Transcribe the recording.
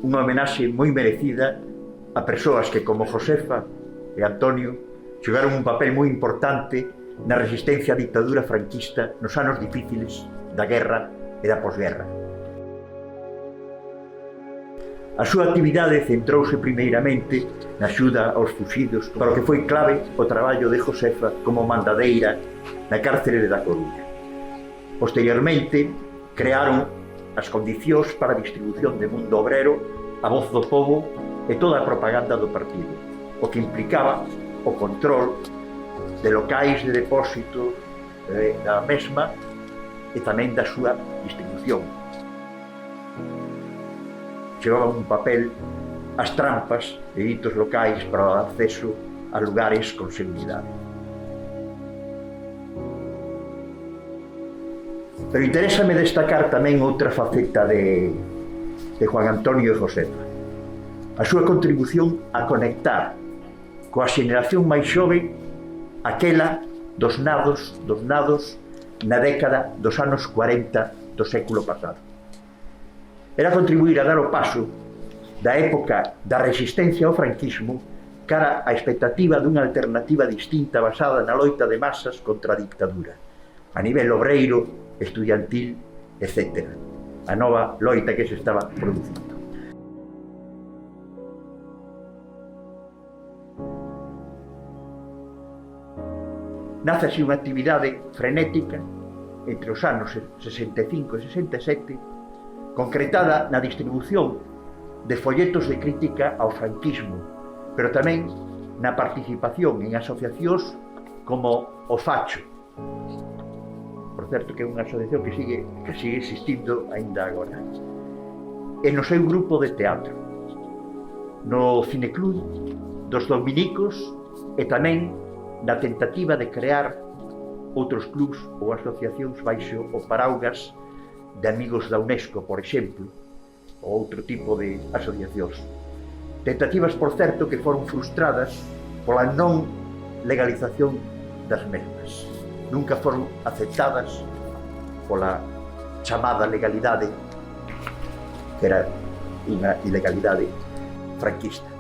unha homenaxe moi merecida a persoas que, como Josefa e Antonio, xogaron un papel moi importante na resistencia á ditadura franquista nos anos difíciles da guerra e da posguerra. A súa actividade centrouse primeiramente na axuda aos fuxidos, para o que foi clave o traballo de Josefa como mandadeira na cárcere da Coruña. Posteriormente, crearon as condicións para a distribución de Mundo Obrero, A Voz do Pobo e toda a propaganda do partido, o que implicaba o control de locais de depósito da mesma e tamén da súa distribución. Llevaban un papel as trampas e hitos locais para o acceso a lugares con seguridade. Pero interésame destacar tamén outra faceta de Juan Antonio e Josefa, a súa contribución a conectar coa xeneración máis xove aquela dos nados na década dos anos 40 do século pasado. Era contribuir a dar o paso da época da resistencia ao franquismo cara á expectativa dunha alternativa distinta basada na loita de masas contra a dictadura, a nivel obreiro, estudiantil, etc. A nova loita que se estaba producindo. Nace así unha actividade frenética entre os anos 65 e 67, concretada na distribución de folletos de crítica ao franquismo, pero tamén na participación en asociacións como o Facho. Por certo, que é unha asociación que sigue existindo aínda agora. E no seu grupo de teatro, no Cineclub dos Dominicos e tamén na tentativa de crear outros clubs ou asociacións baixo o paraugas de Amigos da UNESCO, por exemplo, ou outro tipo de asociacións. Tentativas, por certo, que foron frustradas pola non legalización das mesmas. Nunca foron aceptadas pola chamada legalidade, que era unha ilegalidade franquista.